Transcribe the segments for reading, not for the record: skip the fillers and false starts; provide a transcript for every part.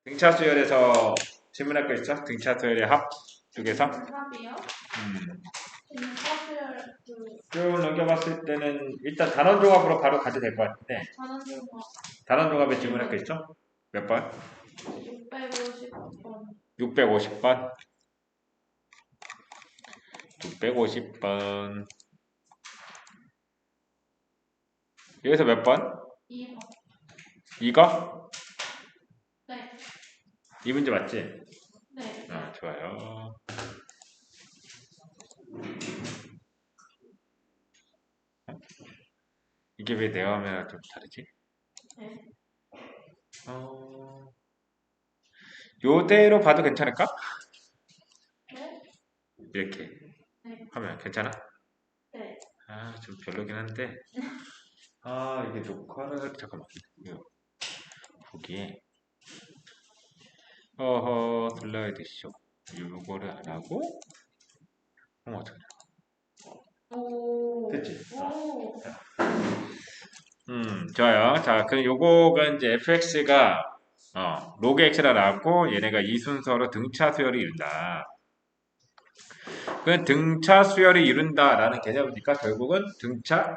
등차 수열에서 질문할 거 있어? 등차 수열의 합 쪽에서? 합이요? 사실 쭉 넘겨봤을 때는 일단 단원 조합으로 바로 가도 될 것 같은데 단원조가 단원 조합에 질문할 거 있어? 몇 번? 650번. 650번? 650번 여기서 몇 번? 2번. 이거? 네. 이 문제 맞지? 네. 좋아요. 이게 왜 내 화면이랑 좀 다르지? 네. 요대로 봐도 괜찮을까? 네. 이렇게 네. 하면 괜찮아? 네. 좀 별로긴 한데 이게 녹화를 잠깐만 이거 보기에 슬라이드 쇼 이거를 안 하고 어떡하냐 오. 됐지? 오. 좋아요. 자, 그럼 요거가 이제 fx가 로그 x라 나왔고 얘네가 이 순서로 등차 수열을 이룬다. 그 등차 수열을 이룬다라는 개념이니까 결국은 등차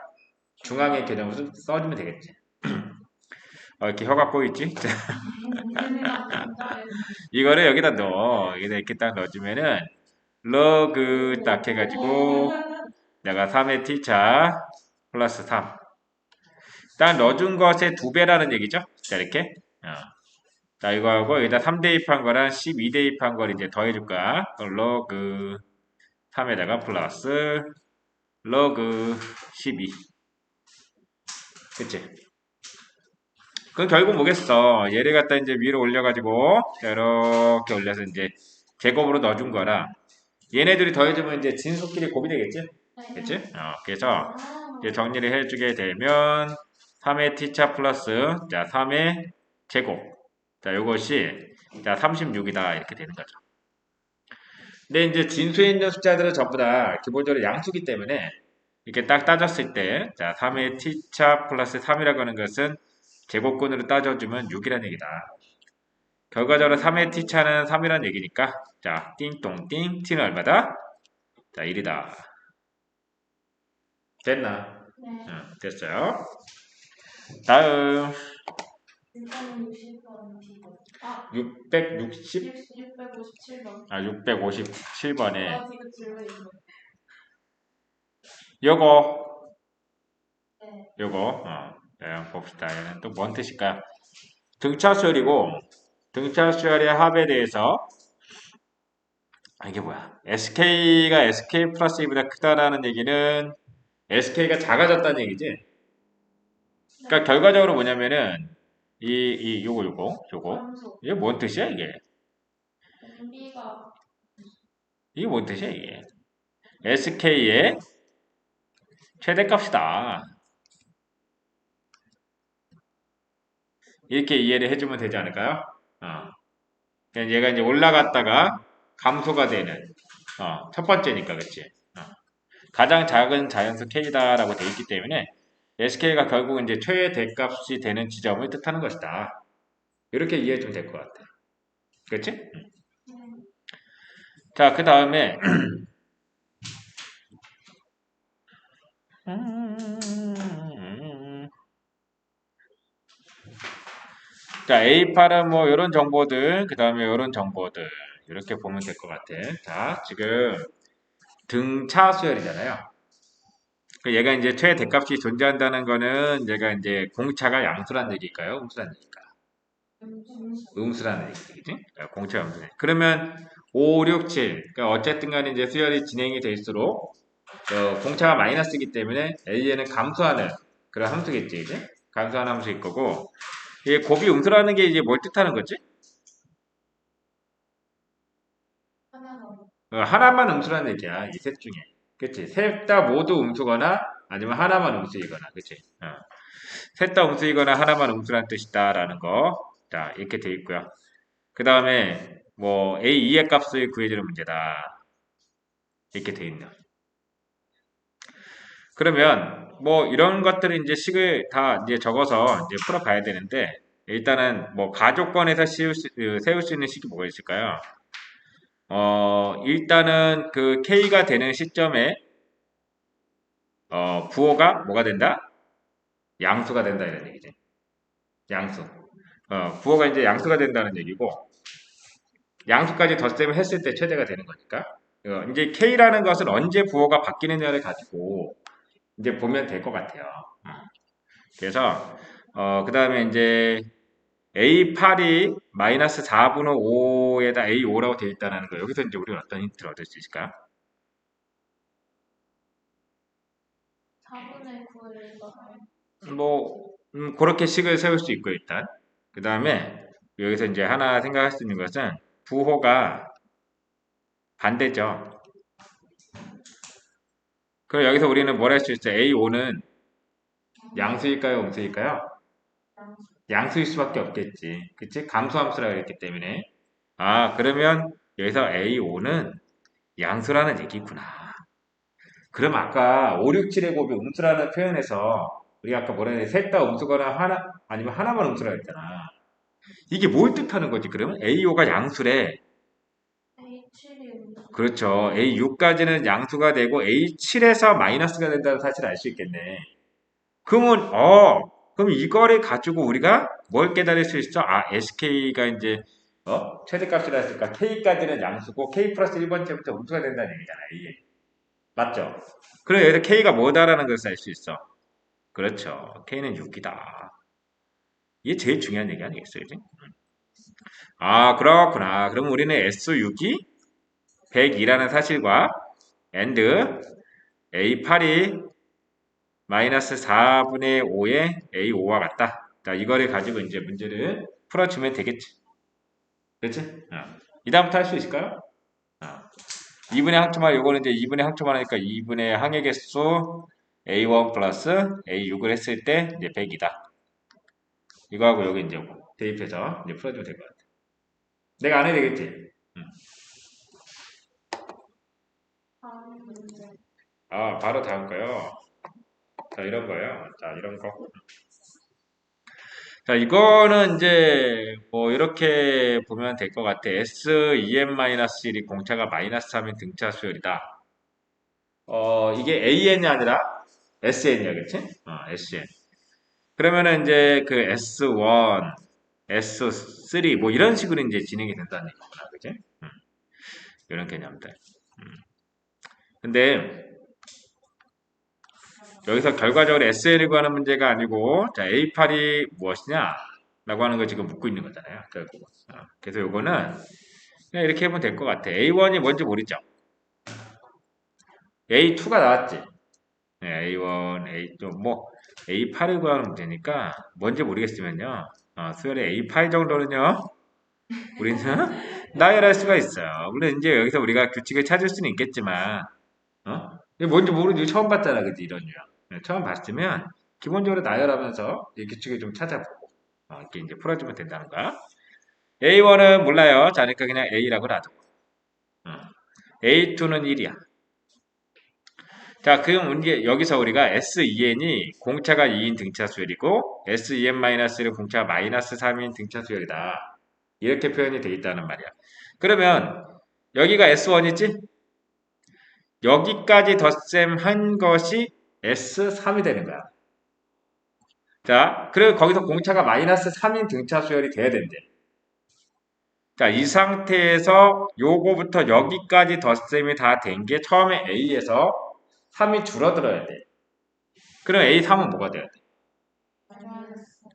중앙의 개념으로 써주면 되겠지. 이렇게 혀가 보이지? 이거를 여기다 넣어. 여기다 이렇게 딱 넣어주면은 러그 딱 해가지고 내가 3의 t차 플러스 3. 딱 넣어준 것의 2배라는 얘기죠. 자, 이렇게. 자, 이거하고 여기다 3 대입한 거랑 12 대입한 걸 이제 더해줄 거야. 러그 3에다가 플러스 러그 12. 그치? 그럼 결국 뭐겠어? 얘를 갖다 이제 위로 올려가지고 이렇게 올려서 이제 제곱으로 넣어준 거라 얘네들이 더해주면 이제 진수끼리 곱이 되겠지? 그치? 그래서 이제 정리를 해주게 되면 3의 t차 플러스 자 3의 제곱 자 요것이 자 36이다 이렇게 되는 거죠. 근데 이제 진수에 있는 숫자들은 전부 다 기본적으로 양수기 때문에 이렇게 딱 따졌을 때 자 3의 t차 플러스 3이라고 하는 것은 제곱근으로 따져주면 6이라는 얘기다. 결과적으로 3의 t차는 3이라는 얘기니까 자 띵동띵 t는 얼마다? 자 1이다. 됐나? 네. 됐어요. 다음 660번. 660 657번. 657번에 지금 질문 있어. 요거 네. 요거 봅시다. 얘는 또 뭔 뜻일까? 등차 수열이고 등차 수열의 합에 대해서 이게 뭐야? SK가 SK 플러스 2보다 크다라는 얘기는 SK가 작아졌다는 얘기지? 그러니까 결과적으로 뭐냐면은 요거 함수. 이게 뭔 뜻이야 이게? B가 이게 뭔 뜻이야 이게? SK의 최대값이다. 이렇게 이해를 해주면 되지 않을까요? 그냥 얘가 이제 올라갔다가 감소가 되는 첫 번째니까 그치? 가장 작은 자연수 K다라고 되어 있기 때문에 SK가 결국 이제 최대값이 되는 지점을 뜻하는 것이다. 이렇게 이해해 주면 될 것 같아. 그치? 자, 그 다음에 자, A8은 뭐 이런 정보들, 그 다음에 이런 정보들 이렇게 보면 될 것 같아. 자, 지금 등차 수열이잖아요. 그 얘가 이제 최대값이 존재한다는 거는 얘가 이제 공차가 양수란 얘기일까요? 음수란 얘기일까요? 음수라는 얘기지. 공차 음수네. 그러면 5, 6, 7. 그러니까 어쨌든 간에 이제 수열이 진행이 될수록 공차가 마이너스이기 때문에 A에는 감소하는 그런 함수겠지, 이제. 감소하는 함수일 거고. 이게 곱이 음수라는 게 이제 뭘 뜻하는 거지? 하나만 음수라는 얘기야, 이 셋 중에. 그치? 셋 다 모두 음수거나 아니면 하나만 음수이거나, 그치? 셋 다 음수이거나 하나만 음수라는 뜻이다라는 거. 자, 이렇게 돼 있고요. 그 다음에 뭐 A2의 값을 구해주는 문제다. 이렇게 돼 있네요. 그러면 뭐 이런 것들을 이제 식을 다 이제 적어서 이제 풀어봐야 되는데 일단은 뭐 가족권에서 세울 수 있는 식이 뭐가 있을까요? 일단은 그 K가 되는 시점에 부호가 뭐가 된다? 양수가 된다 이런 얘기지. 양수. 부호가 이제 양수가 된다는 얘기고 양수까지 덧셈을 했을 때 최대가 되는 거니까. 이제 K라는 것은 언제 부호가 바뀌느냐를 가지고 이제 보면 될 것 같아요. 그래서 그 다음에 이제 A8이 마이너스 4분의 5에다 A5라고 되어 있다는 거. 여기서 이제 우리가 어떤 힌트를 얻을 수 있을까? 4분의 9를 이거나요? 뭐 그렇게 식을 세울 수 있고 일단 그 다음에 여기서 이제 하나 생각할 수 있는 것은 부호가 반대죠. 그럼 여기서 우리는 뭘 할 수 있어요? A5는 양수일까요? 음수일까요? 양수일 수밖에 없겠지. 그치? 감수함수라 그랬기 때문에. 아, 그러면 여기서 A5는 양수라는 얘기구나. 그럼 아까 5, 6, 7의 곱이 음수라는 표현에서 우리가 아까 뭐라 했는데 셋 다 음수거나 하나 아니면 하나만 음수라 했잖아. 이게 뭘 뜻하는 거지? 그러면 A5가 양수래. A7이 그렇죠. A6까지는 양수가 되고 A7에서 마이너스가 된다는 사실을 알 수 있겠네. 그러면 그럼 이거를 가지고 우리가 뭘 깨달을 수 있어? 아, SK가 이제 최대값이라 했으니까 K까지는 양수고 K 플러스 1번째부터 음수가 된다는 얘기잖아. 이게. 맞죠? 그럼 여기서 K가 뭐다라는 것을 알 수 있어. 그렇죠. K는 6이다. 이게 제일 중요한 얘기 아니겠어요? 그지? 아, 그렇구나. 그럼 우리는 S6이 102라는 사실과 and A8이 마이너스 4분의 5의 A5와 같다. 자, 이거를 가지고 이제 문제를 풀어주면 되겠지. 그렇지? 이 다음부터 할 수 있을까요? 2분의 항초만, 요거는 이제 2분의 항초만 하니까 2분의 항의 개수 A1 플러스 A6을 했을 때 이제 100이다. 이거하고 여기 이제 대입해서 이제 풀어주면 될 것 같아. 내가 안 해도 되겠지? 다음 문제. 바로 다음 거요. 자, 이런 거요. 자, 이런 거. 자, 이거는 이제 뭐 이렇게 보면 될 것 같아. S2n-1이 공차가 마이너스 3인 등차 수열이다. 이게 AN이 아니라 SN이야, 그치? SN. 그러면은 이제 그 S1, S3 뭐 이런 식으로 이제 진행이 된다는 얘기구나, 그치? 이런 개념들. 근데 여기서 결과적으로 SN을 구하는 문제가 아니고 자, A8이 무엇이냐? 라고 하는 거 지금 묻고 있는 거잖아요. 결국. 그래서 요거는 그냥 이렇게 해보면 될 것 같아. A1이 뭔지 모르죠? A2가 나왔지? 네, A1, A2, 뭐, A8을 구하는 문제니까 뭔지 모르겠으면요. 수열의 A8 정도는요, 우리는 나열할 수가 있어요. 물론 이제 여기서 우리가 규칙을 찾을 수는 있겠지만, 이게 뭔지 모르지. 처음 봤잖아, 그지? 이런 유형. 네, 처음 봤으면 기본적으로 나열하면서 이 규칙을 좀 찾아보고, 이렇게 이제 풀어주면 된다는 거야. A1은 몰라요. 자니까 그냥 A라고 놔두고. A2는 1이야. 자, 그럼 이제 여기서 우리가 S2n이 공차가 2인 등차 수열이고 S2n-는 공차가 마이너스 3인 등차 수열이다. 이렇게 표현이 되어 있다는 말이야. 그러면 여기가 S1이지? 여기까지 덧셈한 것이 S3이 되는 거야. 자, 그리고 거기서 공차가 마이너스 3인 등차 수열이 돼야 된대. 자, 이 상태에서 요거부터 여기까지 덧셈이 다 된 게 처음에 A에서 3이 줄어들어야 돼. 그럼 A3은 뭐가 돼야 돼?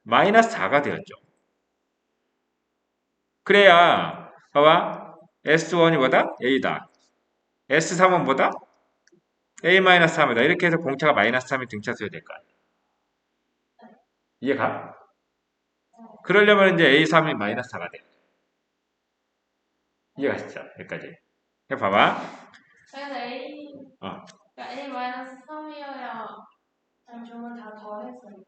마이너스 4가 되었죠. 그래야 봐봐. S1이 뭐다? A다. S3은 뭐다? A-3이다. 이렇게 해서 공차가 마이너스 3이 등차수야 될 거 아니야. 이해가? 그러려면 이제 A3이 마이너스 4가 돼. 이해가시죠? 여기까지. 봐봐. 그래서 어. 그러니까 A-3이어야 점을 다 더했어요.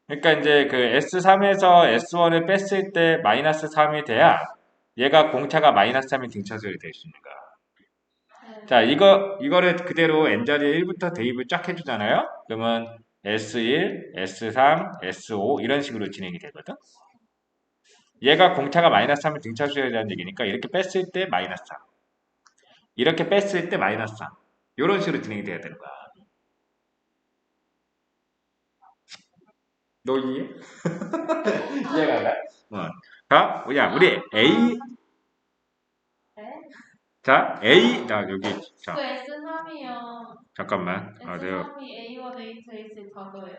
그러니까 이제 그 S3에서 S1을 뺐을 때 마이너스 3이 돼야 얘가 공차가 마이너스 3인 등차수열이 될 수 있는 거야. 네. 자, 이거를 그대로 n자리에 1부터 대입을 쫙 해주잖아요? 그러면 S1, S3, S5 이런 식으로 진행이 되거든? 얘가 공차가 마이너스 3을 등차수열이라는 얘기니까 이렇게 뺐을 때 마이너스 3. 이렇게 뺐을 때 마이너스 3. 이런 식으로 진행이 돼야 되는 거야. 너 이해? 이해가 가? 자, 뭐냐, 우리 A, 네? 자, A, 자, 여기, 그 자, S3이요. 잠깐만. 내가, S3이 A1, A2, A3 다 더해요.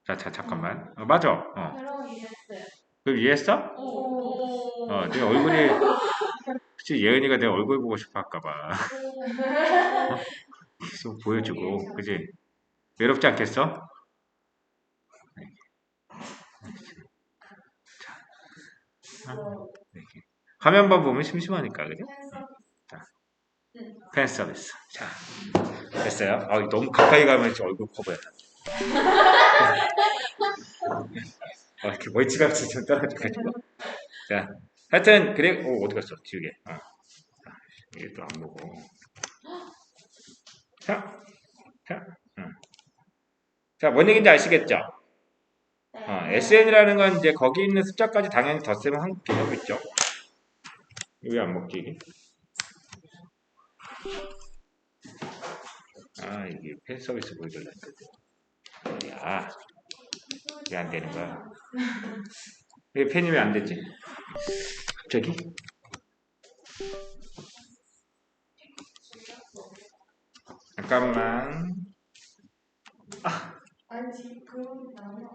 자, 잠깐만. 맞아. 그럼 이랬어요. 그럼 이해했어? 오. 내 얼굴이, 그치, 예은이가 내 얼굴 보고 싶어 할까봐. 좀 보여주고, 그지? 외롭지 않겠어? 이렇게. 화면만 보면 심심하니까, 그죠? 팬 서비스. 자, 됐어요. 너무 가까이 가면 저 얼굴 커 보여. 이렇게 멀찌감치 좀 떨어져가지고. 자, 하여튼, 그래, 어디 갔어? 지우개. 이게 또 안 보고. 자, 자, 자, 뭔 얘기인지 아시겠죠? 네. SN이라는 건 이제 거기 있는 숫자까지 당연히 덧셈을 한 개념이 있죠. 왜 안 먹지, 이게? 이게 팬 서비스 보여달라니까. 야, 왜 안 되는 거야? 왜 팬이 왜 안 되지? 갑자기? 잠깐만. 아니 지금 나는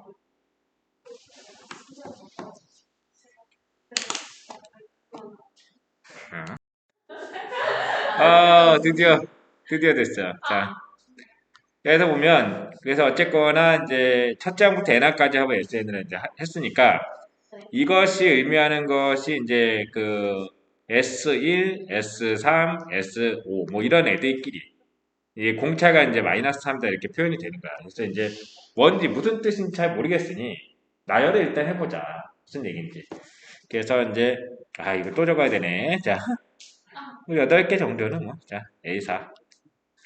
드디어 됐어. 자, 그래서 보면, 그래서 어쨌거나 이제 첫째 항부터 n항까지 하고 SN을 이제 했으니까 이것이 의미하는 것이 이제 그 S1, S3, S5 뭐 이런 애들끼리 이 공차가 이제 마이너스 3다 이렇게 표현이 되는 거야. 그래서 이제 뭔지 무슨 뜻인지 잘 모르겠으니 나열을 일단 해보자. 무슨 얘기인지. 그래서 이제 이거 또 적어야 되네. 자, 8개 정도는 뭐. 자, A4,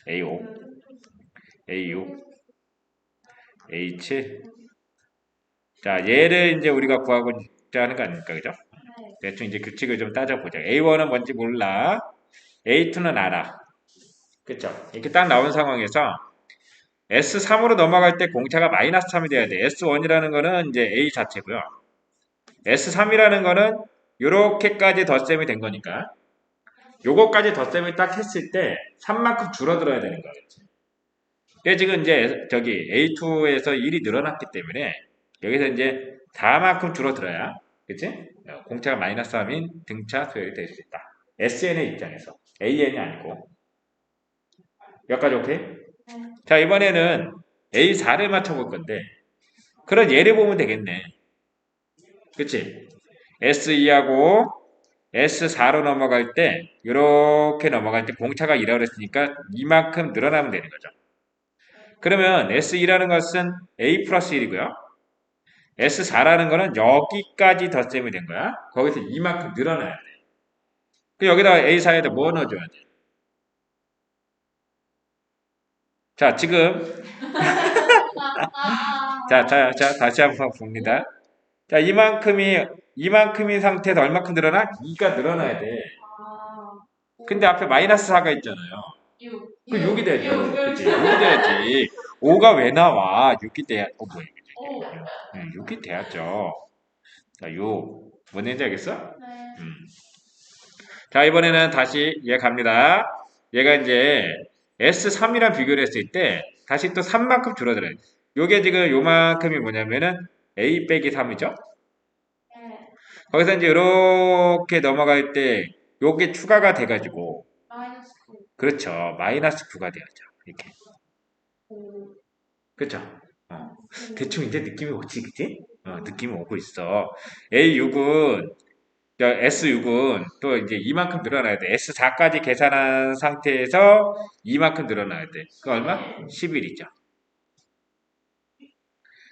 A5, A6, A7. 자, 얘를 이제 우리가 구하고자 하는 거 아닙니까? 그죠? 대충 이제 규칙을 좀 따져보자. A1은 뭔지 몰라. A2는 알아. 그쵸? 이렇게 딱 나온 상황에서 S3으로 넘어갈 때 공차가 마이너스 3이 돼야 돼. S1이라는 거는 이제 A 자체고요. S3이라는 거는 요렇게까지 덧셈이 된 거니까 요거까지 덧셈을 딱 했을 때 3만큼 줄어들어야 되는 거겠지. 그게 지금 이제 저기 A2에서 1이 늘어났기 때문에 여기서 이제 4만큼 줄어들어야 그치? 공차가 마이너스 3인 등차 수열이 될 수 있다. SN의 입장에서 AN이 아니고 여기까지 오케이? 자 이번에는 A4를 맞춰볼 건데 그런 예를 보면 되겠네. 그치? S2하고 S4로 넘어갈 때 이렇게 넘어갈 때 공차가 2라고 그랬으니까 이만큼 늘어나면 되는 거죠. 그러면 S2라는 것은 A 플러스 1이고요. S4라는 거는 여기까지 덧셈이 된 거야. 거기서 이만큼 늘어나야 돼. 그 여기다가 A4에다 뭐 넣어줘야 돼? 자, 지금 자, 다시 한번 봅니다. 자, 이만큼인 상태에서 얼마큼 늘어나? 2가 늘어나야 돼. 근데 앞에 마이너스 4가 있잖아요. 6. 그 6이 돼야죠. 그치? 6이 돼야지. 5가 왜 나와? 6이 돼야, 뭐야, 이게. 6이 돼야죠. 자, 6. 뭔 얘기인지 알겠어? 네. 자, 이번에는 다시 얘 갑니다. 얘가 이제 S3이랑 비교를 했을 때 다시 또 3만큼 줄어들어요. 요게 지금 요만큼이 뭐냐면은 A 빼기 3이죠? 네. 거기서 이제 이렇게 넘어갈 때 요게 추가가 돼가지고 마이너스 9. 그렇죠. 마이너스 9가 돼야죠. 이렇게. 5. 그렇죠. 대충 이제 느낌이 오지, 그치? 느낌이 오고 있어. A6은 S6은 또 이제 이만큼 늘어나야 돼. S4까지 계산한 상태에서 이만큼 늘어나야 돼. 그 얼마? 11이죠.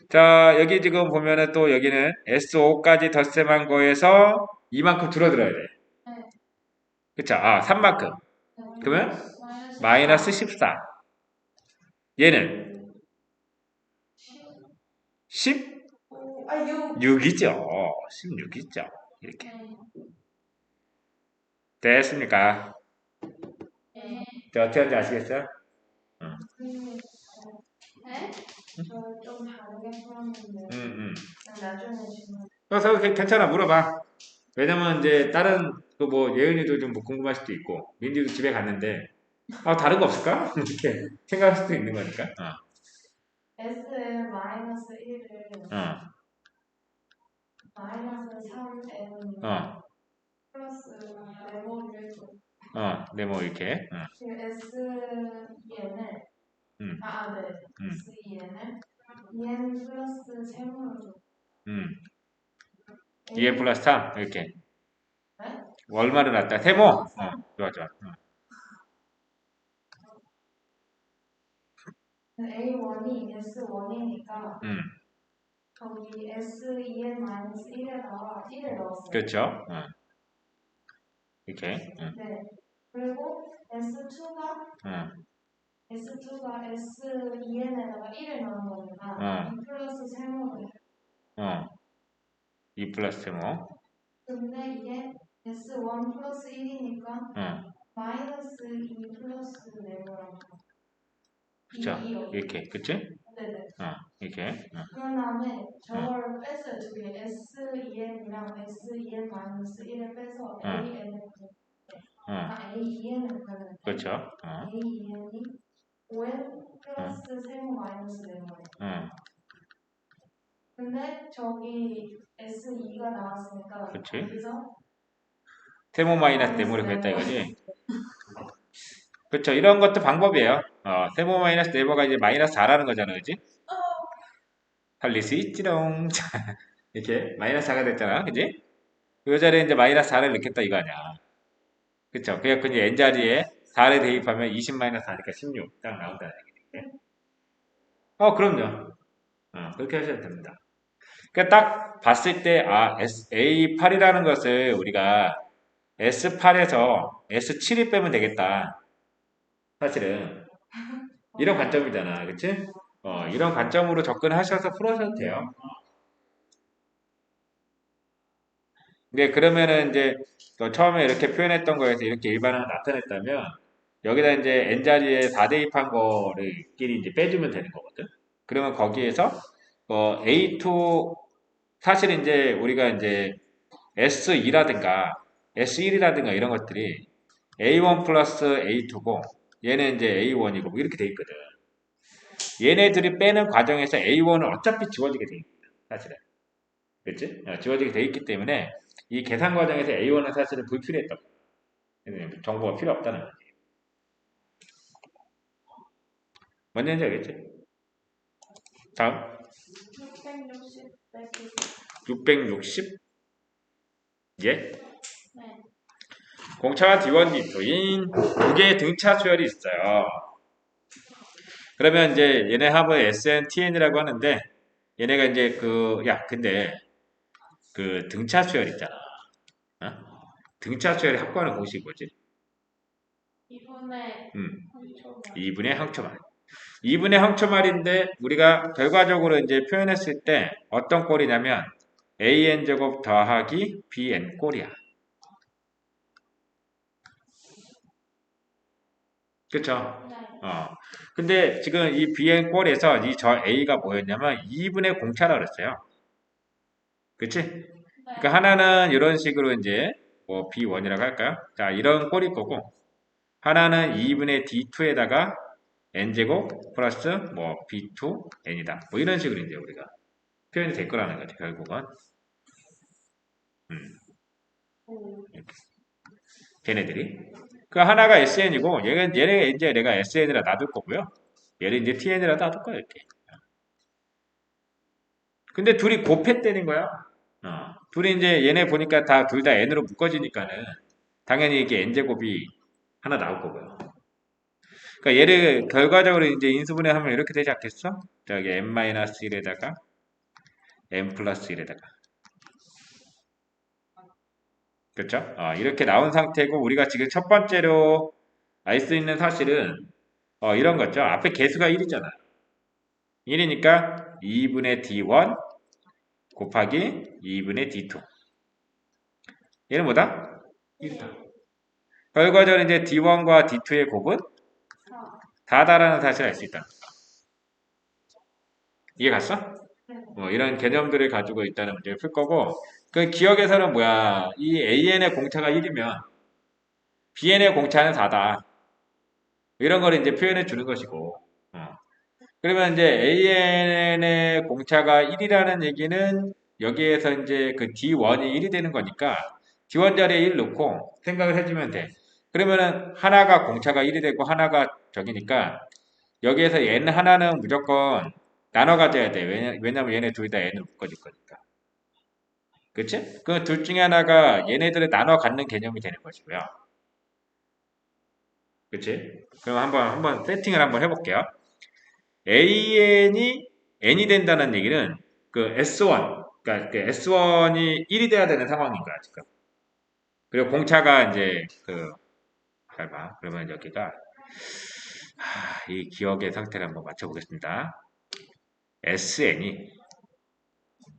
자, 여기 지금 보면은 또 여기는 S5까지 덧셈한 거에서 이만큼 줄어들어야 돼. 네. 그쵸? 3만큼. 그러면 마이너스 14. 얘는 10? 아, 6. 6이죠. 16이죠. 이렇게. 네. 됐습니까? 네. 자, 어떻게 하는지 아시겠어요? 응. 네? 저 좀 다르게 풀었는데 응. 나중에 질문. 그래서 괜찮아, 물어봐. 왜냐면 이제 다른 또 뭐 예은이도 좀 뭐 궁금할 수도 있고 민지도 집에 갔는데 다른 거 없을까? 이렇게 생각할 수도 있는 거니까. Sn 마이너스 1을 어, 마이너스 3n 어, 플러스 네모를 네모 이렇게. SEN을 음, 네. 음, SEN을 EN 플러스 세모로 줘. 음. A 2n 플러스 3 이렇게. 네? 얼마를 놨다? 세모. 좋아, 좋아. A1이 S1이니까 음, 거기 SEN 마이너스 1에다가 1을 넣었어요. 그렇죠. 이렇게. 네. 그리고 S2가 SEN에다가 1을 넣은 거니까 2 플러스 세모를. 2 플러스 세모. 근데 이게 S1 플러스 1이니까 어, 마이너스 2 플러스 네모라고. 그렇죠. 이렇게. 이렇게, 그치? 네네. 이렇게. 그런 다음에 저걸 뺐어요. 두 개. SEN이랑 SEN 마이너스 1을 빼서 AN을 AEN을 구했는데 그렇죠. AEN이 5N 플러스 세모 마이너스 네모예요. 근데 저기 S2가 나왔으니까 그치? 여기서 세모 마이너스 네모를 구했다 이거지? 그렇죠. 이런 것도 방법이에요. 세모 마이너스 네모가 이제 마이너스 4라는 거잖아, 그지? 살릴 수 있지롱. 이렇게 마이너스 4가 됐잖아, 그지? 이 자리에 이제 마이너스 4를 넣겠다 이거 아니야. 그쵸? 그래갖고 이제 n자리에 4를 대입하면 20 마이너스 4니까 16 딱 나온다는 얘기네. 그럼요. 그렇게 하셔도 됩니다. 그러니까 딱 봤을 때, A8이라는 것을 우리가 S8에서 S7이 빼면 되겠다. 사실은. 이런 관점이잖아. 그치? 이런 관점으로 접근하셔서 풀어셔도 돼요. 근데 그러면은 이제 처음에 이렇게 표현했던 거에서 이렇게 일반항을 나타냈다면 여기다 이제 n자리에 4 대입한 거를끼리 이제 빼주면 되는 거거든. 그러면 거기에서 A2 사실 이제 우리가 이제 S2라든가 S1이라든가 이런 것들이 A1 플러스 A2고 얘는 이제 A1이고 이렇게 돼 있거든. 얘네들이 빼는 과정에서 A1은 어차피 지워지게 돼 있거든. 사실은. 그렇지? 지워지게 돼 있기 때문에 이 계산 과정에서 A1은 사실은 불필요했던 거야. 정보가 필요 없다는 거지. 뭔 얘기인지 알겠지? 다음 660 빼기 660 예? 네. 공차와 D1, D2인 두 개의 등차 수열이 있어요. 그러면 이제 얘네 합을 SN, TN이라고 하는데 얘네가 이제 근데 그 등차 수열 있잖아. 어? 등차 수열의 합과는 공식이 뭐지? 2분의 음, 3초만. 2분의 항초말. 2분의 항초말인데 우리가 결과적으로 이제 표현했을 때 어떤 꼴이냐면 AN제곱 더하기 BN 꼴이야. 그쵸? 네. 근데 지금 이 BN 꼴에서 이 저 A가 뭐였냐면 2분의 공차라고 그랬어요. 그치? 그러니까 하나는 이런 식으로 이제 뭐 B1이라고 할까요? 자, 이런 꼴일 거고 하나는 2분의 D2에다가 n제곱 플러스 뭐 B2 n이다. 뭐 이런 식으로 이제 우리가 표현이 될 거라는 거지, 결국은. 음, 이렇게. 걔네들이. 그 하나가 SN이고 얘가 이제 내가 SN이라 놔둘 거고요. 얘를 이제 TN이라 놔둘 거야, 이렇게. 근데 둘이 곱했다는 거야. 둘이 이제 얘네 보니까 둘 다 n으로 묶어지니까는 당연히 이게 n제곱이 하나 나올 거고요. 그러니까 얘를 결과적으로 이제 인수분해하면 이렇게 되지 않겠어? 저기 n-1에다가 n 플러스 1에다가 그렇죠? 이렇게 나온 상태고 우리가 지금 첫 번째로 알 수 있는 사실은 이런 거죠. 앞에 개수가 1이잖아. 1이니까 2분의 D1 곱하기 2분의 D2. 얘는 뭐다? 1이다. 결과적으로 이제 D1과 D2의 곱은 4. 다다라는 사실을 알 수 있다. 이해 갔어? 네. 이런 개념들을 가지고 있다는 문제를 풀 거고, 그 기억에서는 뭐야? 이 AN의 공차가 1이면 BN의 공차는 4다. 이런 걸 이제 표현해 주는 것이고, 그러면 이제 AN의 공차가 1이라는 얘기는 여기에서 이제 그 D1이 1이 되는 거니까 D1 자리에 1 넣고 생각을 해주면 돼. 그러면은 하나가 공차가 1이 되고 하나가 적이니까 여기에서 N 하나는 무조건 나눠 가져야 돼. 왜냐면 얘네 둘 다 N을 묶어줄 거니까. 그치? 그 둘 중에 하나가 얘네들을 나눠 갖는 개념이 되는 것이고요. 그치? 그럼 한번 세팅을 한번 해볼게요. AN이 N이 된다는 얘기는 그 S1, 그러니까 그 S1이 1이 돼야 되는 상황인 거야, 지금. 그리고 공차가 이제 잘 봐. 그러면 여기가, 이 기억의 상태를 한번 맞춰보겠습니다. SN이,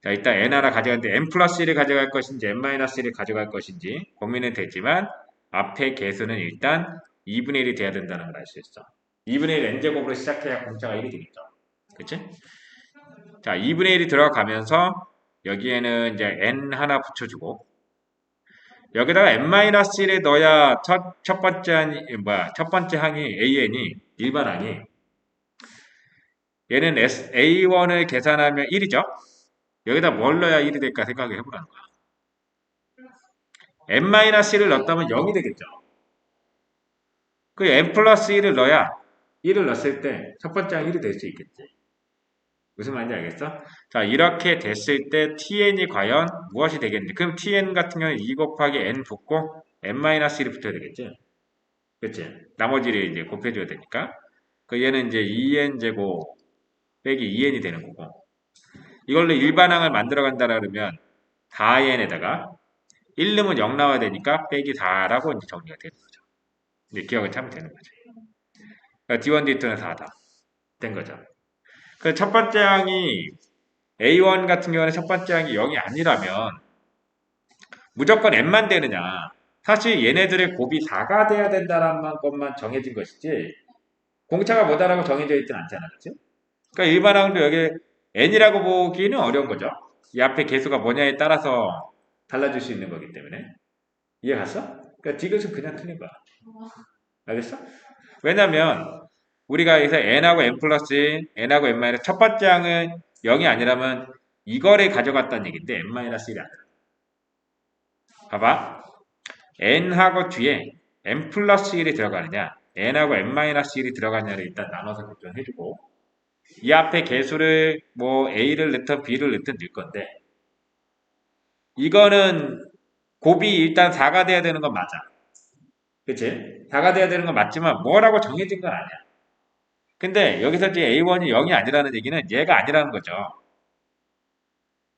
자, 일단 N 하나 가져가는데 N 플러스 1을 가져갈 것인지 N 마이너스 1을 가져갈 것인지 고민은 되지만 앞에 개수는 일단 2분의 1이 돼야 된다는 걸 알 수 있어. 2분의 1 N제곱으로 시작해야 공차가 1이 되겠죠. 그치? 자, 2분의 1이 들어가면서 여기에는 이제 n 하나 붙여주고 여기다가 n-1을 넣어야 첫 번째 첫 번째 항이 an이 일반항이 얘는 a1을 계산하면 1이죠. 여기다 뭘 넣어야 1이 될까 생각을 해보라는 거야. n-1을 넣었다면 0이 되겠죠. 그 n 플러스 1을 넣어야 1을 넣었을 때 첫 번째 항 1이 될 수 있겠지. 무슨 말인지 알겠어? 자, 이렇게 됐을 때 tn이 과연 무엇이 되겠는지. 그럼 tn 같은 경우는 2 곱하기 n 붙고 n-1이 붙어야 되겠지? 그치? 나머지를 이제 곱해줘야 되니까. 그 얘는 이제 2n 제곱 빼기 2n이 되는 거고. 이걸로 일반항을 만들어 간다라 그러면 4n에다가 1 넣으면 0 나와야 되니까 빼기 4라고 이제 정리가 되는 거죠. 이제 기억을 차면 되는 거죠. 그러니까 D1, D2는 4다. 된 거죠. 그 첫 번째 항이 A1 같은 경우는 첫 번째 항이 0이 아니라면 무조건 n만 되느냐. 사실 얘네들의 곱이 4가 돼야 된다는 것만 정해진 것이지 공차가 뭐다라고 정해져 있진 않잖아. 그치? 그러니까 일반항도 여기 n이라고 보기는 어려운 거죠. 이 앞에 개수가 뭐냐에 따라서 달라질 수 있는 거기 때문에. 이해 갔어? 그러니까 디귿은 그냥 틀린 거야. 알겠어? 왜냐면 우리가 여기서 n하고 n 플러스 n하고 n 마이너스 첫 번째 항은 0이 아니라면 이거를 가져갔다는 얘기인데 n 마이너스 1이 아니라. 봐봐. n하고 뒤에 n 플러스 1이 들어가느냐 n하고 n 마이너스 1이 들어가느냐를 일단 나눠서 결정해주고 이 앞에 개수를 뭐 a를 넣든 b를 넣든 넣을 건데 이거는 곱이 일단 4가 돼야 되는 건 맞아. 그치? 4가 돼야 되는 건 맞지만 뭐라고 정해진 건 아니야. 근데 여기서 이제 A1이 0이 아니라는 얘기는 얘가 아니라는 거죠.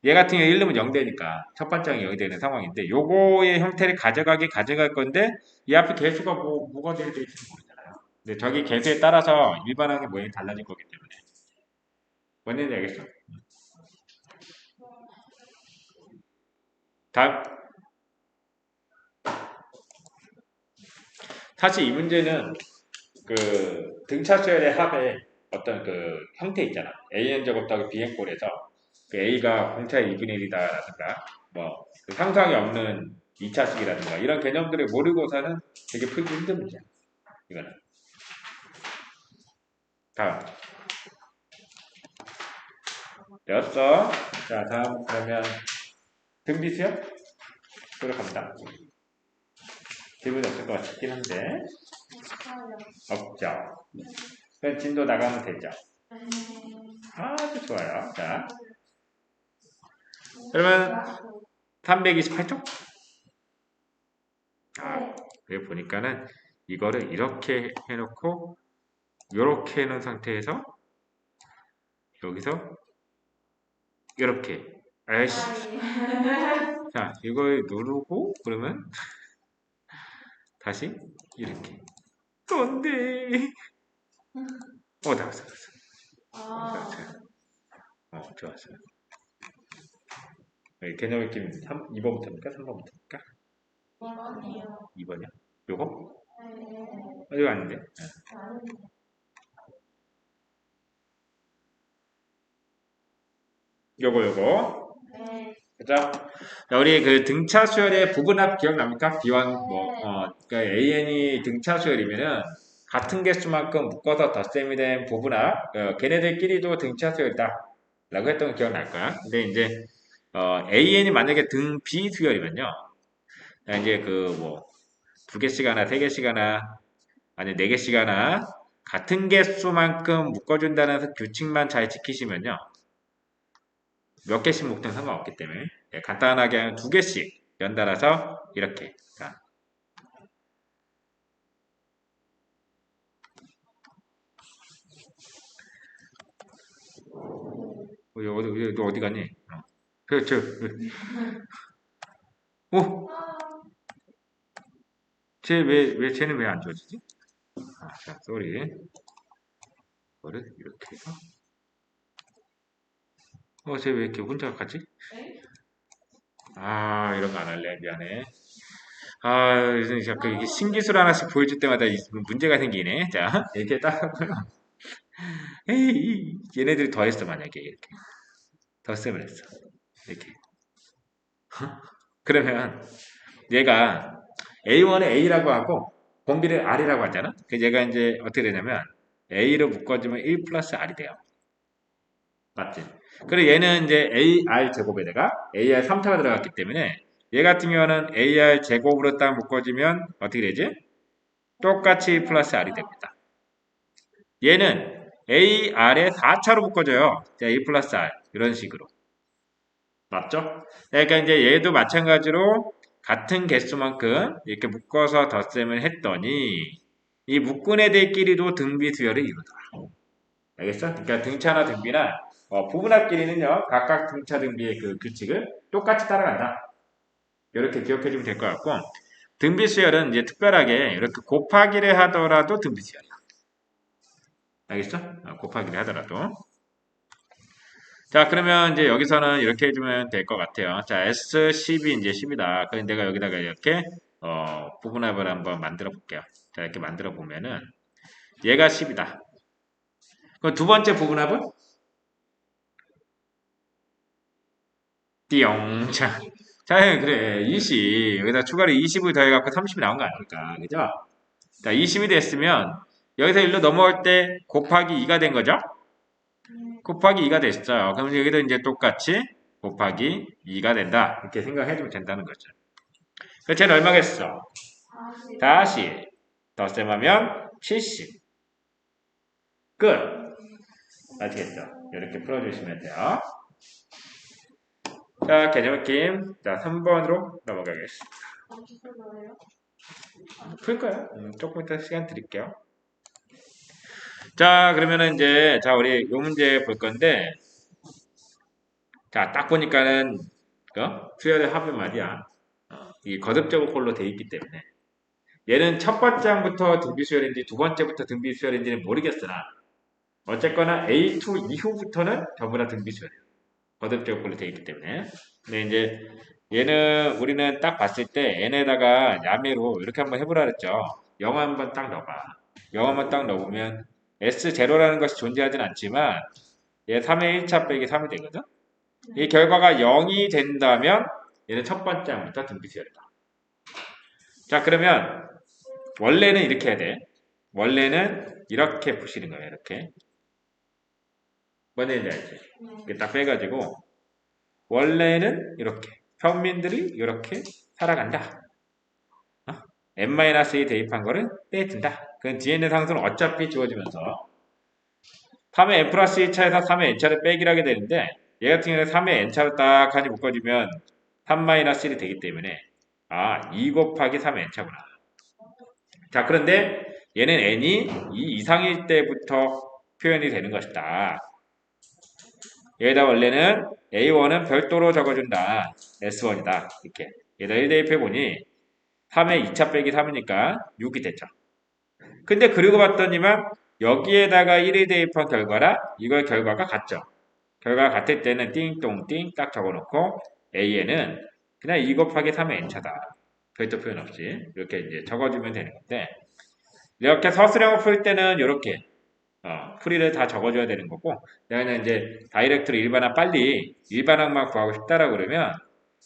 얘 같은 경우에 1 넣으면 0 되니까 첫 번째 항이 0이 되는 상황인데 요거의 형태를 가져갈 건데 이 앞에 개수가 뭐가 돼야 될지 모르잖아요. 근데 저기 개수에 따라서 일반항의 모양이 달라질 거기 때문에 뭔 얘기인지 알겠어? 다음 사실 이 문제는 그 등차수열의 합의 어떤 그 형태 있잖아. AN 제곱 더하기 BN 꼴에서 그 A가 공차의 2분의 1이다라든가 뭐그 상상이 없는 2차식이라든가 이런 개념들을 모르고서는 되게 풀기 힘든 문제야. 이거는. 다음. 되었어. 자, 다음 그러면 등비수요? 들어갑니다. 질문이 없을 것 같긴 한데 없죠. 그럼 진도 나가면 되죠. 아주 좋아요. 자, 그러면 328쪽? 아, 여기 보니까는 이거를 이렇게 해놓고 이렇게 해놓은 상태에서 여기서 이렇게 아이씨 자 이걸 누르고 그러면 다시 이렇게 안돼 나왔어 아, 좋았어요 개념 느낌 2번부터입니까? 3번부터입니까? 아니에요. 2번이요? 요거? 네. 이거 아닌데. 아는데. 요거. 네. 그죠? 자, 우리 그 등차 수열의 부분합 기억납니까? B1 그러니까 AN이 등차 수열이면은 같은 개수만큼 묶어서 덧셈이 된 부분합, 걔네들끼리도 등차 수열이다. 라고 했던 거 기억날 거야. 근데 이제 AN이 만약에 등 비수열이면요. 자, 이제 그 뭐 두 개씩 하나, 세 개씩 하나, 아니 네 개씩 하나 같은 개수만큼 묶어준다는 규칙만 잘 지키시면요. 몇 개씩 묶든 상관없기 때문에 간단하게 하면 두 개씩 연달아서 이렇게. 자, 너 어디 갔니? 저, 오, 쟤는 왜 안 줘지지? 자, 쏘리. 이거를 이렇게 해서. 쟤 왜 이렇게 혼자 가지? 네? 이런 거 안 할래. 미안해. 이제 자꾸 이게 신기술 하나씩 보여줄 때마다 문제가 생기네. 자, 이렇게 딱 하고요. 에이, 얘네들이 더 했어, 만약에. 이렇게. 더 셈을 했어. 이렇게. 그러면 얘가 A1에 A라고 하고 공비를 R이라고 하잖아. 그래서 얘가 이제 어떻게 되냐면 A로 묶어주면 1 플러스 R이 돼요. 맞지? 그리고 얘는 이제 AR 제곱에다가 AR 3타가 들어갔기 때문에 얘 같은 경우는 AR 제곱으로 딱 묶어주면 어떻게 되지? 똑같이 1 플러스 R이 됩니다. 얘는 AR에 4차로 묶어줘요. 자, 1 플러스 R. 이런 식으로. 맞죠? 그러니까 이제 얘도 마찬가지로 같은 개수만큼 이렇게 묶어서 덧셈을 했더니 이 묶은 애들끼리도 등비 수열을 이루다. 알겠어? 그러니까 등차나 등비나 부분합끼리는요 각각 등차 등비의 그 규칙을 똑같이 따라간다. 이렇게 기억해주면 될 것 같고 등비 수열은 이제 특별하게 이렇게 곱하기를 하더라도 등비 수열이야. 알겠어? 곱하기를 하더라도. 자, 그러면 이제 여기서는 이렇게 해주면 될 것 같아요. 자, S10이 이제 10이다. 그럼 내가 여기다가 이렇게, 부분합을 한번 만들어 볼게요. 자, 이렇게 만들어 보면은, 얘가 10이다. 그럼 두 번째 부분합은? 띠용. 자, 그래. 20. 여기다 추가로 20을 더해갖고 30이 나온 거 아닙니까? 그죠? 자, 20이 됐으면, 여기서 일로 넘어올 때 곱하기 2가 된 거죠? 곱하기 2가 됐어요. 그럼 여기도 이제 똑같이 곱하기 2가 된다. 이렇게 생각해주면 된다는 거죠. 그 쟤는 얼마겠어? 40. 덧셈하면 70. 끝. 아시겠죠? 이렇게 풀어주시면 돼요. 자, 개념 게임. 자, 3번으로 넘어가겠습니다. 풀 거예요. 조금 이따 시간 드릴게요. 자, 그러면은 이제, 자, 우리 요 문제 볼 건데, 자, 딱 보니까는, 수열의 합은 말이야. 이 거듭제곱 꼴로 돼 있기 때문에. 얘는 첫 번째부터 등비수열인지 두 번째부터 등비수열인지는 모르겠으나 어쨌거나 A2 이후부터는 전부 다 등비수열이에요. 거듭제곱꼴로 되어 있기 때문에. 근데 이제 얘는 우리는 딱 봤을 때 n에다가 야매로 이렇게 한번 해보라 그랬죠. 0 한번 딱 넣어봐. 0 한번 딱 넣어보면 S0라는 것이 존재하진 않지만 얘 3의 1차 빼기 3이 되거든. 이 결과가 0이 된다면 얘는 첫 번째 항부터 등비수열이다. 자, 그러면 원래는 이렇게 해야 돼. 원래는 이렇게 푸시는 거예요. 이렇게. 뭔 얘기인지 알지? 이렇게 딱 빼가지고 원래는 이렇게 평민들이 이렇게 살아간다. n-에 대입한 거를 빼준다. 그 뒤에 있는 상수는 어차피 지워지면서 3의 n 플러스 1차에서 3의 n차를 빼기를 하게 되는데 얘 같은 경우는 3의 n차로 딱 하니 묶어주면 3-1이 되기 때문에 2 곱하기 3의 n차구나. 자, 그런데 얘는 n이 2 이상일 때부터 표현이 되는 것이다. 여기다 원래는 A1은 별도로 적어준다. S1이다. 이렇게. 여기다 1 대입해보니 3의 2차 빼기 3이니까 6이 됐죠. 근데 그리고 봤더니만 여기에다가 1을 대입한 결과라 이걸 결과가 같죠. 결과가 같을 때는 띵동띵 딱 적어놓고 AN은 그냥 2 곱하기 3의 n차다. 별도 표현 없이 이렇게 이제 적어주면 되는 건데 이렇게 서술형을 풀 때는 이렇게 풀이를 다 적어줘야 되는 거고 내가 그냥 이제 다이렉트로 일반항 빨리 일반항만 구하고 싶다라고 그러면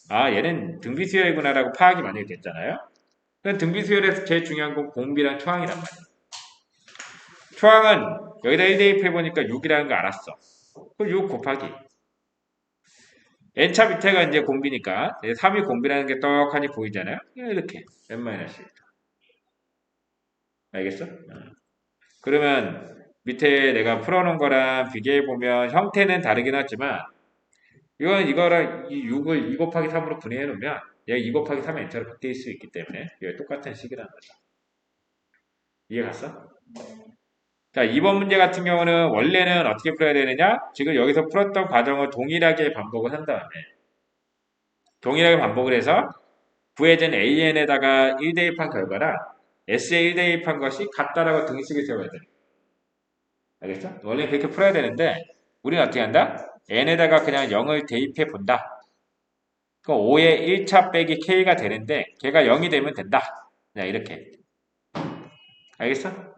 아 얘는 등비수열이구나라고 파악이 만약에 됐잖아요. 그럼 등비수열에서 제일 중요한 건 공비랑 초항이란 말이에요. 초항은 여기다 1 대입해보니까 6이라는 거 알았어. 그럼 6 곱하기 n차 밑에가 이제 공비니까 3이 공비라는 게 떡하니 보이잖아요. 이렇게 n-1 알겠어? 그러면 밑에 내가 풀어놓은 거랑 비교해보면 형태는 다르긴 하지만 이건 이거랑 이 6을 2 곱하기 3으로 분해해 놓으면 얘가 2 곱하기 3의 n차로 바뀔 수 있기 때문에 이게 똑같은 식이라는 거죠. 이해 갔어? 자, 이번 문제 같은 경우는 원래는 어떻게 풀어야 되느냐? 지금 여기서 풀었던 과정을 동일하게 반복을 한 다음에 동일하게 반복을 해서 구해진 AN에다가 1 대입한 결과랑 S에 1 대입한 것이 같다라고 등식을 세워야 돼. 알겠어? 원래 그렇게 풀어야 되는데 우리는 어떻게 한다? n에다가 그냥 0을 대입해 본다. 그럼 5의 1차 빼기 k가 되는데 걔가 0이 되면 된다. 그냥 이렇게. 알겠어?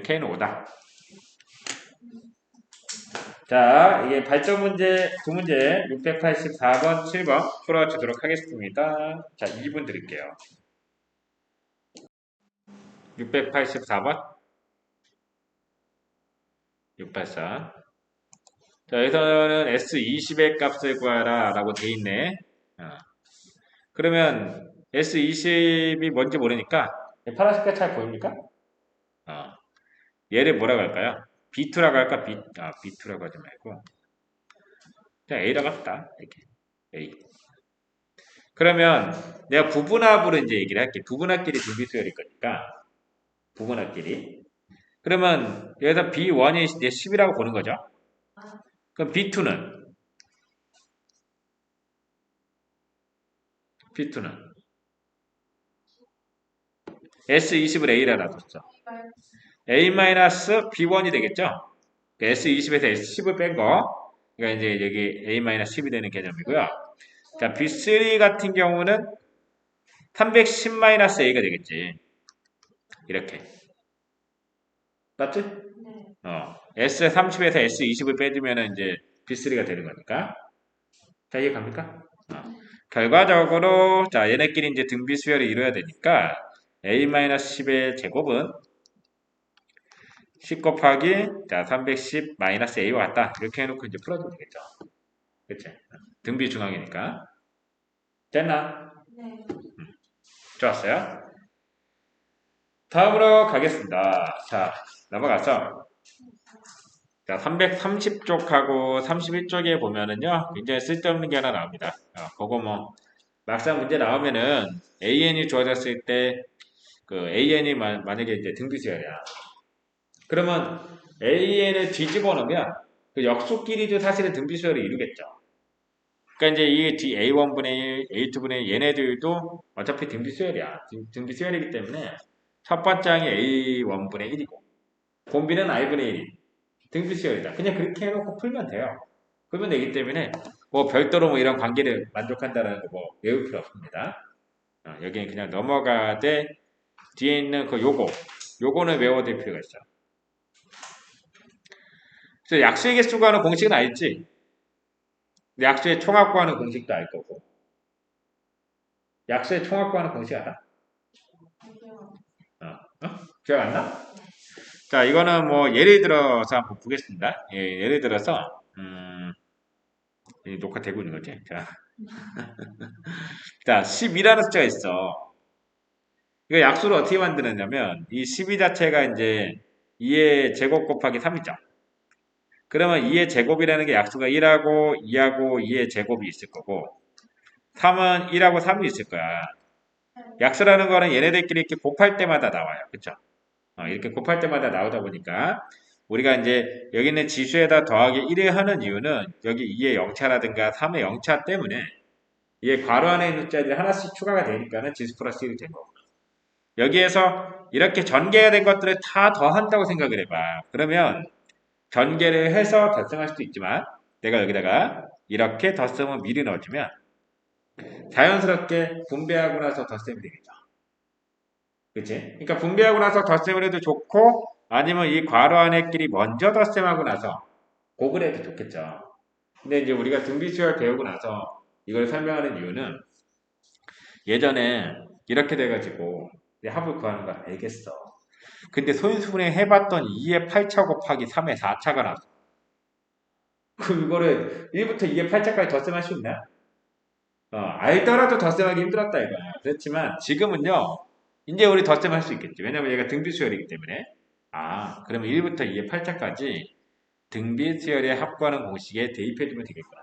k는 5다. 자, 이게 발전 문제 두 문제 684번, 7번 풀어주도록 하겠습니다. 자, 2분 드릴게요. 684번, 684. 자, 여기서는 S20의 값을 구하라 라고 돼 있네. 그러면 S20이 뭔지 모르니까 파란색깔 잘 보입니까? 얘를 뭐라고 할까요? B2라고 할까? B2라고 하지 말고 그냥 A라고 합시다. 이렇게 A. 그러면 내가 부분합으로 이제 얘기를 할게. 부분합끼리 등비수열일 거니까 부분합끼리. 그러면 여기서 B1이 이제 10이라고 보는 거죠. 그럼 B2는 S20을 A라 놔뒀죠. A-B1이 되겠죠? S20에서 S10을 뺀 거. 그러니까 이제 여기 A-10이 되는 개념이고요. 자, B3 같은 경우는 310-A가 되겠지. 이렇게. 맞지? S30에서 S20을 빼주면 이제 B3가 되는 거니까. 자, 이해 갑니까? 결과적으로, 자, 얘네끼리 이제 등비수열을 이루어야 되니까 A-10의 제곱은 10 곱하기, 자, 310-A와 같다. 이렇게 해놓고 이제 풀어도 되겠죠. 그치? 등비 중앙이니까. 됐나? 네. 좋았어요. 다음으로 가겠습니다. 자, 넘어가서. 자, 330쪽하고 31쪽에 보면은요, 굉장히 쓸데없는 게 하나 나옵니다. 그거 뭐, 막상 문제 나오면은 AN이 주어졌을 때, 그 AN이 만약에 이제 등비수열이야. 그러면 AN을 뒤집어 놓으면 그 역수끼리도 사실은 등비수열을 이루겠죠. 그러니까 이제 이 A1분의 1, A2분의 1 얘네들도 어차피 등비수열이야. 등비수열이기 때문에 첫 번째 항이 A1분의 1이고 곰비는 I분의 1이 등비수열이다. 그냥 그렇게 해놓고 풀면 돼요. 풀면 되기 때문에 뭐 별도로 뭐 이런 관계를 만족한다는 거 뭐 외울 필요 없습니다. 여기는 그냥 넘어가되 뒤에 있는 그 요거는 외워둘 필요가 있어요. 그래서 약수의 개수 구하는 공식은 알지? 약수의 총합 구하는 공식도 알 거고. 약수의 총합 구하는 공식 알아? 기억 안 나? 자, 이거는 뭐 예를 들어서 한번 보겠습니다. 예를 들어서 녹화되고 있는 거지. 자, 자 10이라는 숫자가 있어. 이거 약수를 어떻게 만드느냐면 이 12 자체가 이제 2의 제곱 곱하기 3이죠. 그러면 2의 제곱이라는 게 약수가 1하고 2하고 2의 제곱이 있을 거고 3은 1하고 3이 있을 거야. 약수라는 거는 얘네들끼리 이렇게 곱할 때마다 나와요. 그쵸? 이렇게 곱할 때마다 나오다 보니까 우리가 이제 여기 있는 지수에다 더하기 1을 하는 이유는 여기 2의 0차라든가 3의 0차 때문에 이게 괄호 안에 있는 숫자들이 하나씩 추가가 되니까는 지수 플러스 1이 된 거고 여기에서 이렇게 전개가 된 것들을 다 더한다고 생각을 해봐. 그러면 전개를 해서 덧셈할 수도 있지만 내가 여기다가 이렇게 덧셈을 미리 넣어주면 자연스럽게 분배하고 나서 덧셈이 되겠죠. 그치? 그러니까 분배하고 나서 덧셈을 해도 좋고 아니면 이 괄호 안에끼리 먼저 덧셈하고 나서 곡을 해도 좋겠죠. 근데 이제 우리가 등비수열 배우고 나서 이걸 설명하는 이유는 예전에 이렇게 돼가지고 내 합을 구하는 거 알겠어. 근데 소인수분해 해봤던 2의 8차 곱하기 3의 4차가 나왔어. 그거를 1부터 2의 8차까지 덧셈할 수 있나? 알더라도 덧셈하기 힘들었다 이거야. 그렇지만 지금은요. 이제 우리 덧셈할 수 있겠지. 왜냐면 얘가 등비수열이기 때문에. 그러면 1부터 2의 8차까지 등비수열의 합구하는 공식에 대입해주면 되겠구나.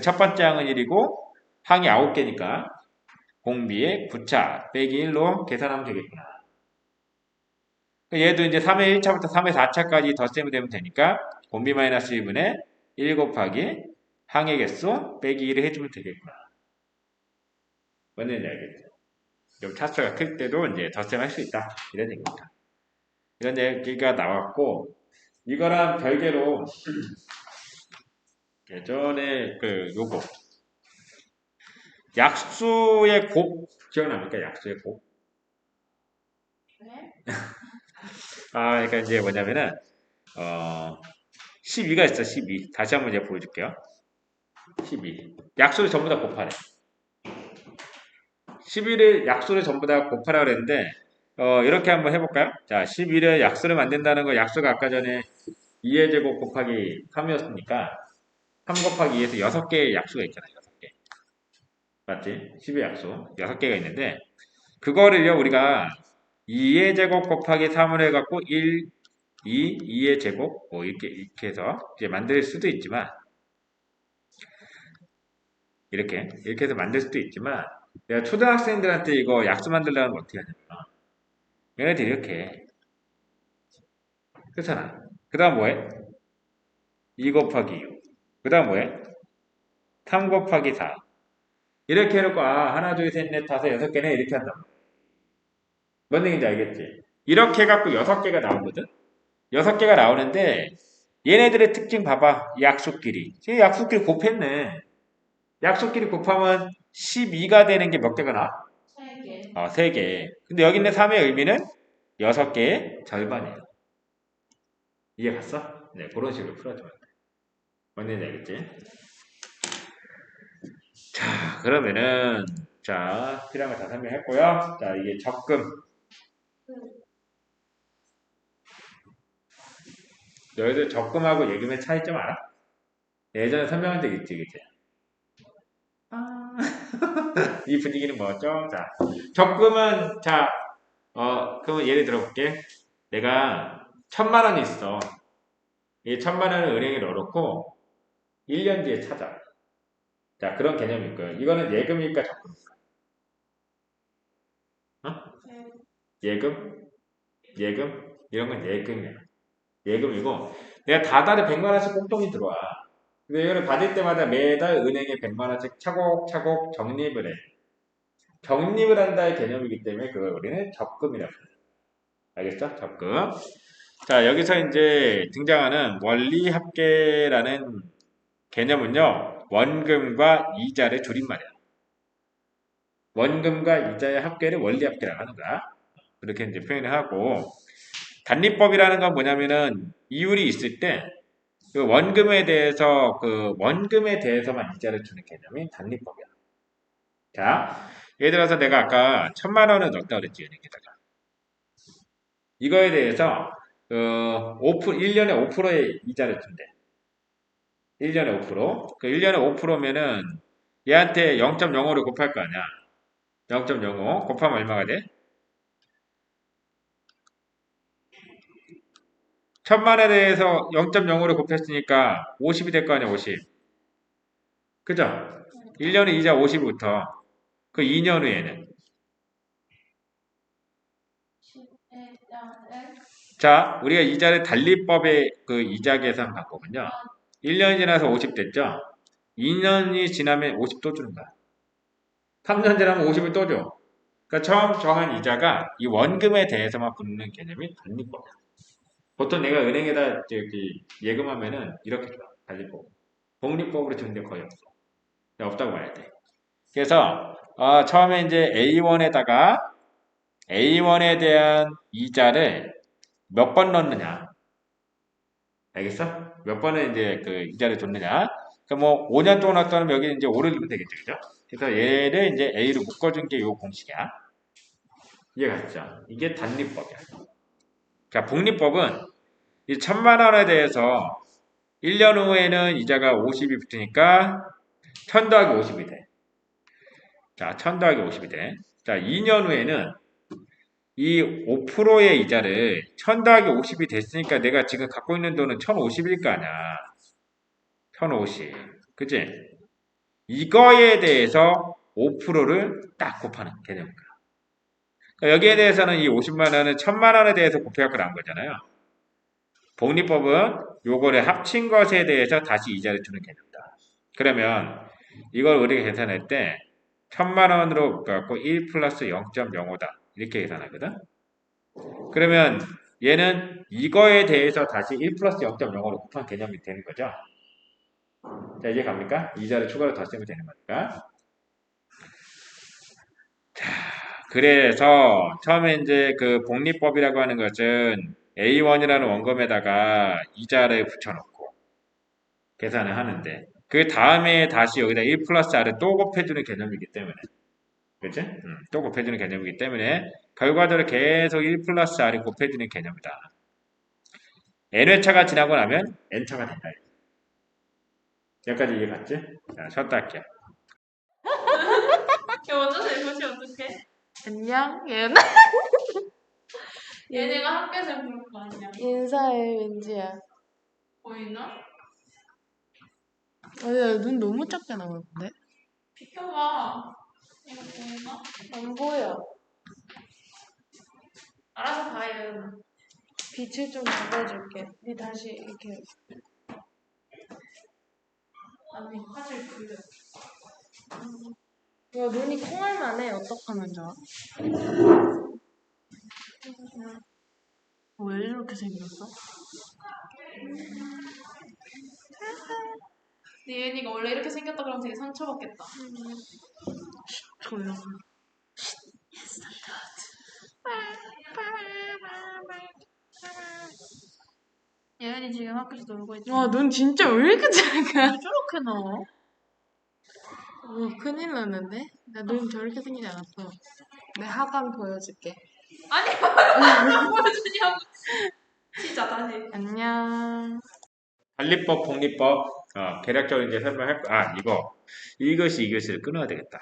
첫 번째 항은 1이고 항이 9개니까 공비의 9차 빼기 1로 계산하면 되겠구나. 얘도 이제 3의 1차부터 3의 4차까지 덧셈이 되면 되니까 공비 마이너스 1분의 1 곱하기 항의 개수 빼기 1을 해주면 되겠구나. 뭔 얘기인지 알겠죠? 좀 차수가 클 때도 이제 덧셈할 수 있다. 이런 얘기입니다. 이런 얘기가 나왔고 이거랑 별개로 예전에 요거 약수의 곱 기억납니까? 약수의 곱. 네? 그러니까 이제 뭐냐면은 12가 있어. 12. 다시 한번 이제 보여줄게요. 12. 약수를 전부 다 곱하래. 11을 약수를 전부 다 곱하라 그랬는데 이렇게 한번 해볼까요? 자, 11을 약수를 만든다는 거 약수가 아까 전에 2의 제곱 곱하기 3이었으니까 3 곱하기 2에서 6개의 약수가 있잖아요. 6개. 맞지? 10의 약수. 6개가 있는데 그거를요 우리가 2의 제곱 곱하기 3을 해갖고 1, 2, 2의 제곱 뭐 이렇게 해서 이제 만들 수도 있지만 이렇게 해서 만들 수도 있지만 내가 초등학생들한테 이거 약수 만들려면 어떻게 하냐면 얘네들 이렇게 그렇잖아. 그 다음 뭐해? 2 곱하기 6. 그 다음 뭐해? 3 곱하기 4. 이렇게 해놓고 하나 둘셋넷 다섯 여섯 개네 이렇게 한다. 뭔 얘기인지 알겠지? 이렇게 해갖고 6개가 나오거든? 6개가 나오는데 얘네들의 특징 봐봐. 약수끼리. 이 약수끼리 곱했네. 약수끼리 곱하면 12가 되는 게 몇 개가 나와? 3개. 3개. 근데 여기 있는 3의 의미는 6개의 절반이에요. 이해 갔어? 네, 그런 식으로 풀어주면 돼. 뭔 얘기인지 알겠지? 자, 그러면은, 자, 필요한 거 다 설명했고요. 자, 이게 적금. 너희들 적금하고 예금의 차이점 알아? 예전에 설명한 적 있지, 그치? 아, 이 분위기는 뭐죠? 자, 적금은, 자, 그러면 예를 들어볼게. 내가 1,000만 원이 있어. 이 1,000만 원을 은행에 넣어놓고 1년 뒤에 찾아. 자, 그런 개념일 거예요. 이거는 예금일까, 적금일까? 어? 네. 예금? 예금? 이런 건 예금이야. 예금이고, 내가 다달에 100만 원씩 꽁돈이 들어와. 근데 이거를 받을 때마다 매달 은행에 100만 원씩 차곡차곡 적립을 해. 적립을 한다의 개념이기 때문에 그걸 우리는 적금이라고 해요. 알겠죠? 적금. 자, 여기서 이제 등장하는 원리합계라는 개념은요, 원금과 이자를 줄임말이야. 원금과 이자의 합계를 원리합계라고 하는 거야. 그렇게 이제 표현을 하고, 단리법이라는 건 뭐냐면은 이율이 있을 때 그 원금에 대해서만 이자를 주는 개념이 단리법이야. 자, 예를 들어서 내가 아까 1,000만 원을 넣었다 그랬지, 은행에다가. 이거에 대해서 1년에 5%의 이자를 준대. 1년에 5%. 그 1년에 5%면은 얘한테 0.05를 곱할 거 아니야. 0.05 곱하면 얼마가 돼? 1,000만에 대해서 0.05를 곱했으니까 50이 될 거 아니야, 50. 그죠? 1년에 이자 50부터 그 2년 후에는. 11장을 자, 우리가 이자를 단리법의 그 이자 계산 방법은요. 1년이 지나서 50 됐죠? 2년이 지나면 50 또 주는 거야. 3년 지나면 50을 또 줘. 그러니까 처음 정한 이자가 이 원금에 대해서만 붙는 개념이 단리법이야. 보통 내가 은행에다 예금하면은 이렇게 줘. 단리법. 복리법으로 주는 게 거의 없어. 없다고 봐야 돼. 그래서 처음에 이제 A1에다가 A1에 대한 이자를 몇 번 넣느냐. 알겠어? 몇 번을 이제 그 이자를 줬느냐. 그러니까 뭐 5년 동안 왔다면 여기 이제 5를 넣으면 되겠죠. 그죠? 그래서 얘를 이제 A로 묶어준 게 요 공식이야. 이해갔죠? 이게 단립법이야. 자, 복리법은 이 1,000만 원에 대해서 1년 후에는 이자가 50이 붙으니까 1000 더하기 50이 돼. 자, 1000 더하기 50이 돼. 자, 2년 후에는 이 5%의 이자를 1000 더하기 50이 됐으니까 내가 지금 갖고 있는 돈은 1050일 거 아니야. 1050. 그치? 이거에 대해서 5%를 딱 곱하는 개념이야. 그러니까 여기에 대해서는 이 50만 원은 1000만 원에 대해서 곱해갖고 나온 거잖아요. 복리법은 요거를 합친 것에 대해서 다시 이자를 주는 개념이다. 그러면 이걸 우리가 계산할 때 1000만 원으로 묶어갖고 1 플러스 0.05다. 이렇게 계산하거든. 그러면 얘는 이거에 대해서 다시 1 플러스 0.05로 곱한 개념이 되는 거죠. 자, 이제 갑니까? 이자를 추가로 덧쓰면 되는 거니까. 자, 그래서 처음에 이제 그 복리법이라고 하는 것은 A1이라는 원금에다가 이자를 붙여놓고 계산을 하는데 그 다음에 다시 여기다 1 플러스 R을 또 곱해주는 개념이기 때문에 그치? 또 곱해주는 개념이기 때문에 결과적으로 계속 1 플러스 R이 곱해주는 개념이다. N회차가 지나고 나면 N차가 된다. 여기까지 이해 갔지? 자, 쉬었다 할게요. 야, 먼저 해보시 어떡해? 안녕, 얘는 얘네가 학교에서 부른 거 아니야? 인사해, 왠지야. 보이나? 아니야, 눈 너무 작게 나오는데? 비켜봐. 이거 보이나? 안 보여. 알아서 봐, 얘는. 빛을 좀 잡아줄게. 니 다시 이렇게. 아니, 화질 돌려. 야, 눈이 콩알만해. 어떡하면 좋아? 왜 이렇게 생겼어? 네 얘니가 원래 이렇게 생겼다 그러면 되게 상처받겠다. 조용. 예은이 지금 학교에서 놀고 있지. 와, 눈 진짜 왜 이렇게 작아? 저렇게 나와? 큰일 났는데? 나 눈 저렇게 생기지 않았어. 내 하관 보여줄게. 아니, 안 보여주냐고. 진짜 다시. 안녕. 관리법, 복리법, 계략적으로 이제 설명할 거. 이것이 이것을 끊어야 되겠다.